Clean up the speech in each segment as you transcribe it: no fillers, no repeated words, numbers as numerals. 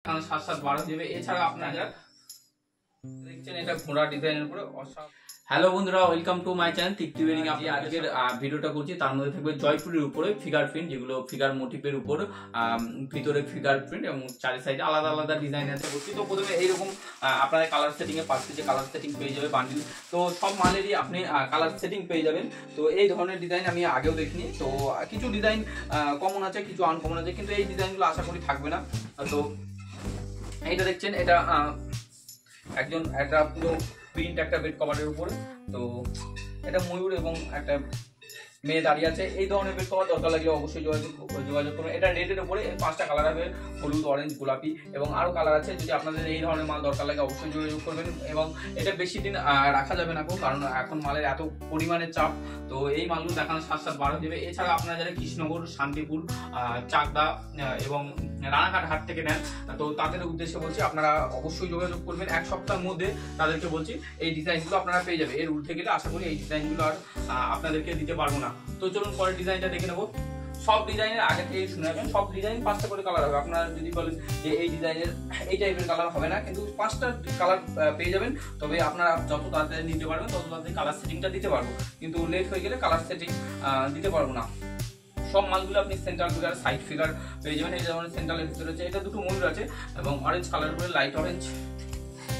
কারণ 7-7-12 দেবে। এছাড়া আপনারা দেখছেন এটা ঘোড়া ডিজাইনের উপরে। হ্যালো বন্ধুরা, welcome to my channel Tripti wedding. আমি আজকের ভিডিওটা করছি, তার মধ্যে থাকবে জয়পুরের উপরে ফিগার প্রিন্ট, যেগুলো ফিগার মোটিভের উপর ভিতরে ফিগার প্রিন্ট এবং চারি সাইডে আলাদা আলাদা ডিজাইন আছে করছি। তো প্রথমে এইরকম আপনাদের কালার সেটিং এ পাঁচটি যে কালার সেটিং পেয়ে যাবে বান্ডিল। তো সব মালেরই আপনি কালার সেটিং পেয়ে যাবেন। তো এই ধরনের ডিজাইন আমি আগেও দেখিনি। তো কিছু ডিজাইন কমন আছে, কিছু আনকমন আছে, কিন্তু এই ডিজাইনগুলো আশা করি থাকবে না। তো এইটা দেখছেন, এটা একজন একটা পুরো প্রিন্ট একটা বেড কভারের উপরে। তো এটা ময়ূর এবং একটা মেয়ে দাঁড়িয়ে আছে। এই ধরনের বেড কভার দরকার লাগলে অবশ্যই যোগাযোগ করবেন। এটা রেডের উপরে 5টা কালার হবে, হলুদ, অরেঞ্জ, গোলাপি এবং আরো কালার আছে। যদি আপনাদের এই ধরনের মাল দরকার লাগে অবশ্যই যোগাযোগ করবেন। এবং এটা বেশি দিন রাখা যাবে না, কারণ এখন মালের এত পরিমাণে চাপ। তো এই মালগুলো দেখানো 7-7-12 দেবে। এছাড়া আপনারা যারা কৃষ্ণনগর, শান্তিপুর, চাকদা এবং রানাঘাট হাট থেকে নেন, তো তাদের উদ্দেশ্যে বলছি আপনারা অবশ্যই যোগাযোগ করবেন। এক সপ্তাহের মধ্যে তাদেরকে বলছি এই ডিজাইনগুলো আপনারা পেয়ে যাবে। এর উঠে গেলে আশা করি এই ডিজাইনগুলো আর আপনাদেরকে দিতে পারবো না। তো চলুন পরের ডিজাইনটা দেখে নেবো। সব ডিজাইনের আগে থেকে শুনে রাখবেন, সব ডিজাইন 5টা করে কালার হবে। আপনারা যদি বলেন যে এই ডিজাইনের এই টাইপের কালার হবে না, কিন্তু 5টা কালার পেয়ে যাবেন। তবে আপনারা যত তাড়াতাড়ি নিতে পারবেন তত তাড়াতাড়ি কালার সেটিংটা দিতে পারবো, কিন্তু লেট হয়ে গেলে কালার সেটিং দিতে পারবো না। সব মালগুলো আপনি সেন্ট্রাল ফিগার, সাইড ফিগার পেয়ে যাবেন। এই যেমন সেন্ট্রালের ভিতরে আছে, এটা দুটো ময়ূর আছে এবং অরেঞ্জ কালার করে, লাইট অরেঞ্জ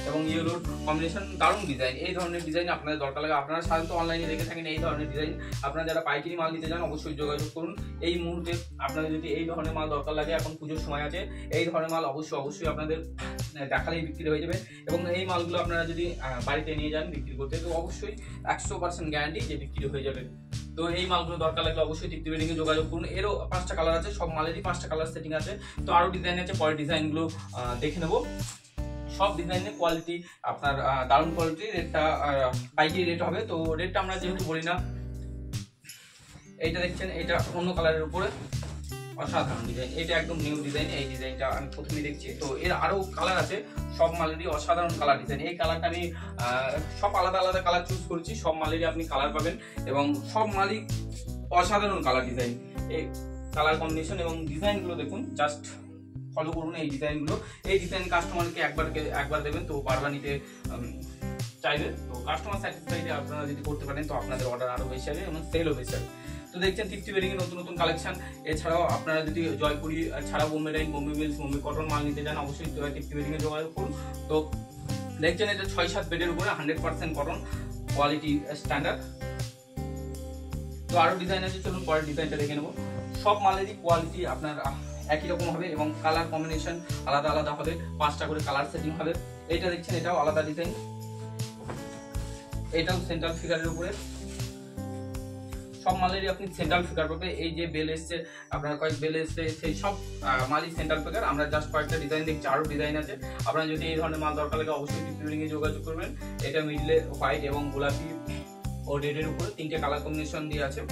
এবং ইয়েলোর কম্বিনেশন, দারুণ ডিজাইন। এই ধরনের ডিজাইন আপনাদের দরকার লাগে, আপনারা সাধারণত অনলাইনে দেখে থাকেন এই ধরনের ডিজাইন। আপনারা যারা পাইকারি মাল নিতে চান অবশ্যই যোগাযোগ করুন। এই মুহূর্তে আপনাদের যদি এই ধরনের মাল দরকার লাগে, এখন পুজোর সময় আছে, এই ধরনের মাল অবশ্যই আপনাদের দেখালেই বিক্রি হয়ে যাবে। এবং এই মালগুলো আপনারা যদি বাড়িতে নিয়ে যান বিক্রি করতে, তো অবশ্যই 100% গ্যারান্টি যে বিক্রি হয়ে যাবে। তো এই মালগুলো দরকার লাগলে অবশ্যই তৃপ্তি ওয়েডিং এ যোগাযোগ করুন। এরও 5টা কালার আছে, সব মালেরই 5টা কালার সেটিং আছে। তো আরো ডিজাইন আছে, পরের ডিজাইনগুলো দেখে নেবো। সব ডিজাইনের কোয়ালিটি আপনার দারুণ কোয়ালিটি। রেটটা পাইকারি রেট হবে। তো রেটটা আমরা যেহেতু বলি না। এইটা দেখছেন, এটা অন্য কালারের উপরে অসাধারণ ডিজাইন। এটা একদম নিউ ডিজাইন। এই ডিজাইনটা আমি প্রথমেই দেখছি। তো এর আরো কালার আছে, সব মালেরই অসাধারণ কালার ডিজাইন। এই কালারটা আমি সব আলাদা আলাদা কালার চুজ করেছি। সব মালেরই আপনি কালার পাবেন এবং সব মালই অসাধারণ কালার ডিজাইন। এই কালার কম্বিনেশন এবং ডিজাইনগুলো দেখুন, জাস্ট ফলো করুন এই ডিজাইনগুলো। এই ডিজাইন কাস্টমারকে একবার দেবেন তো বারবার নিতে চাইবে। তো কাস্টমার স্যাটিসফাইড আপনারা যদি করতে পারেন তো আপনাদের অর্ডার আরো বেশি হবে এবং সেলও বেশি হবে। তো দেখছেন তৃপ্তি ওয়েডিং এর নতুন নতুন কালেকশন। এছাড়াও আপনারা যদি জয়পুরি ছাড়া Bombay dyeing, Bombay mills, Bombay cotton মাল নিতে চান অবশ্যই তৃপ্তি ওয়েডিং এ যোগাযোগ করুন। তো দেখছেন এটা 6-7 বেডের উপরে 100% কটন, কোয়ালিটি স্ট্যান্ডার্ড। তো আরো ডিজাইন আছে, চলুন পরের ডিজাইনটা দেখে নেবো। সব মালেরই কোয়ালিটি আপনার একই রকম হবে এবং কালার কম্বিনেশন আলাদা আলাদা হবে। 5টা করে কালার সেটিং হবে। এইটা দেখছেন, এটাও আলাদা ডিজাইন। এটাও সেন্ট্রাল ফিগারের উপরে। সব মালেরই আপনি সেন্ট্রাল ফিগার পাবে। এই যে বেল এসছে, আপনার কয়েক বেল এসছে, সেই সব মালই সেন্ট্রাল ফিগার। আমরা জাস্ট কয়েকটা ডিজাইন দেখছি, আরো ডিজাইন আছে। আপনারা যদি এই ধরনের মাল দরকার লাগে অবশ্যই তৃপ্তি ওয়েডিং এ যোগাযোগ করবেন। এটা মিডলে হোয়াইট এবং গোলাপি ও রেডের উপরে 3টে কালার কম্বিনেশন দিয়ে আছে।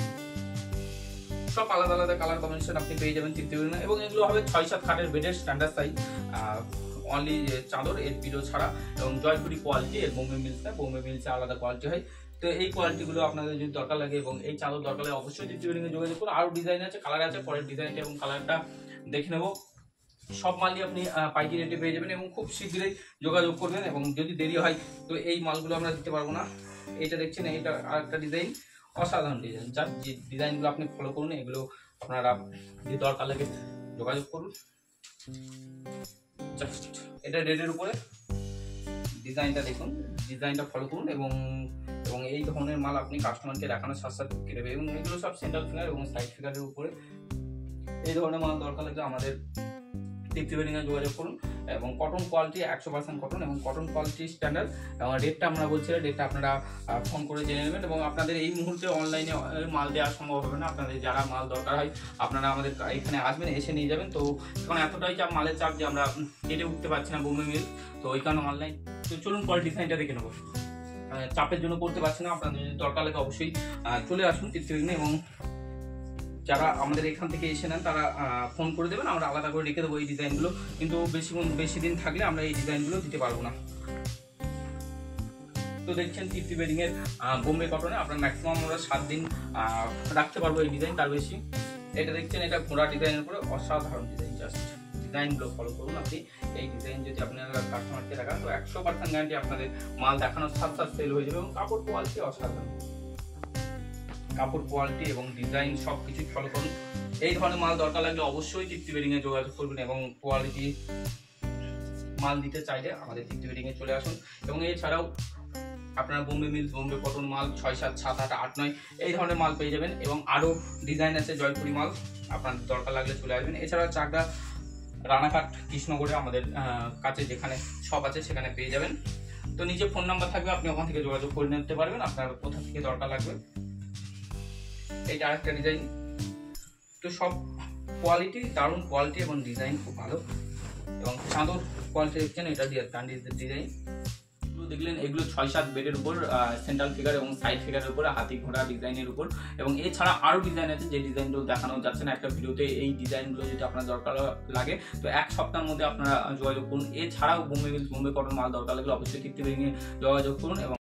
সব আলাদা আলাদা কালার কম্বিনেশন আপনি পেয়ে যাবেন তৃপ্তি ওয়েডিং এ। এবং এগুলো হবে 6-7 খাটের বেডের স্ট্যান্ডার্ড সাইজ, অনলি চাদর, এর পিলো ছাড়া। এবং জয়পুরি কোয়ালিটি, এর বোম্বে মিলসে আলাদা কোয়ালিটি হয়। তো এই কোয়ালিটিগুলো আপনাদের যদি দরকার লাগে এবং এই চাদর দরকার লাগে অবশ্যই তৃপ্তি ওয়েডিং এ যোগাযোগ করুন। আরো ডিজাইন আছে, কালার আছে, পরের ডিজাইনটা এবং কালারটা দেখে নেবো। সব মালই আপনি পাইকারি রেটে পেয়ে যাবেন এবং খুব শীঘ্রই যোগাযোগ করবেন। এবং যদি দেরি হয় তো এই মালগুলো আমরা দিতে পারবো না। এইটা দেখছেন, এইটা আরেকটা ডিজাইন, অসাধারণ ডিজাইন। যার যে ডিজাইনগুলো আপনি ফলো করুন, এগুলো আপনারা যদি দরকার লাগে যোগাযোগ করুন। জাস্ট এটা রেডের উপরে ডিজাইনটা দেখুন, ডিজাইনটা ফলো করুন এবং এই ধরনের মাল আপনি কাস্টমারকে দেখানোর সাথে সাথে বিক্রি দেবে। এবং এগুলো সব সেন্ট্রাল ফিগার এবং সাইড ফিগারের উপরে। এই ধরনের মাল দরকার লাগলে আমাদের তৃপ্তি ওয়েডিং এ যোগাযোগ করুন। এবং কটন কোয়ালিটি 100% কটন এবং কটন কোয়ালিটি স্ট্যান্ডার্ড। এবং রেটটা আমরা বলছি, রেটটা আপনারা ফোন করে জেনে নেবেন। এবং আপনাদের এই মুহূর্তে অনলাইনে মাল দেওয়া সম্ভব হবে না। আপনাদের যারা মাল দরকার হয় আপনারা আমাদের এখানে আসবেন, এসে নিয়ে যাবেন। তো এখন এতটাই চাপ, মালের চাপ যে আমরা কেটে উঠতে পারছি না বোম্বে মিল, তো ওই কারণে অনলাইন। তো চলুন পরের ডিজাইনটা দেখে নেবো। চাপের জন্য করতে পারছি না, আপনাদের যদি দরকার লাগে অবশ্যই চলে আসুন তৃপ্তি ওয়েডিং এ। এবং যারা আমাদের এখান থেকে এসে নেন তারা ফোন করে দেবেন, আমরা আলাদা করে রেখে দেবো এই ডিজাইনগুলো। কিন্তু বেশি দিন থাকলে আমরা এই ডিজাইনগুলো দিতে পারবো না। তো দেখছেন তৃপ্তি ওয়েডিং এর বোম্বে কটনে আপনার ম্যাক্সিমাম আমরা 7 দিন রাখতে পারবো এই ডিজাইন, তার বেশি। এটা দেখছেন, এটা ঘোড়া ডিজাইনের উপরে অসাধারণ ডিজাইন। জাস্ট ডিজাইনগুলো ফলো করুন আপনি। এই ডিজাইন যদি আপনারা কাস্টমারকে দেখান তো 100% গ্যারান্টি আপনাদের মাল দেখানোর সাথে সাথে সেল হয়ে যাবে এবং কাপড় কোয়ালিটি অসাধারণ, কাপড় কোয়ালিটি এবং ডিজাইন সব কিছুই ফলো করুন। এই ধরনের মাল দরকার লাগলে অবশ্যই তৃপ্তি বেডিংয়ে যোগাযোগ করবেন এবং কোয়ালিটি মাল দিতে চাইলে আমাদের তৃপ্তি বেডিংয়ে চলে আসুন। এবং এছাড়াও আপনারা বোম্বে মিলস, বোম্বে কটন মাল 6, 7, 7, 8, 8, 9 এই ধরনের মাল পেয়ে যাবেন এবং আরও ডিজাইন আছে জয়পুরি মাল, আপনার দরকার লাগলে চলে আসবেন। এছাড়াও চাকদা, রানাঘাট, কৃষ্ণগড়ে আমাদের কাছে যেখানে শপ আছে সেখানে পেয়ে যাবেন। তো নিচে ফোন নাম্বার থাকবে, আপনি ওখান থেকে যোগাযোগ করে নিতে পারবেন আপনার কোথা থেকে দরকার লাগবে। এইটা আরেকটা ডিজাইন, তো সব কোয়ালিটি দারুণ কোয়ালিটি এবং ডিজাইন খুব ভালো এবং চাদর কোয়ালিটি দেখছেন, এটা দিয়ে কান্ডিজের ডিজাইন দেখলেন। এগুলো 6-7 বেডের উপর সেন্ট্রাল ফিগার এবং সাইড ফিগারের উপর হাতি ঘোড়া ডিজাইনের উপর এবং এছাড়া আরও ডিজাইন আছে যে ডিজাইনগুলো দেখানো যাচ্ছে না একটা ভিডিওতে। এই ডিজাইনগুলো যদি আপনার দরকার লাগে তো 1 সপ্তাহের মধ্যে আপনারা যোগাযোগ করুন। এছাড়াও বোম্বে মিলস, বোম্বে কটন মাল দরকার লাগলে অবশ্যই তৃপ্তি বেডিংয়ে যোগাযোগ করুন এবং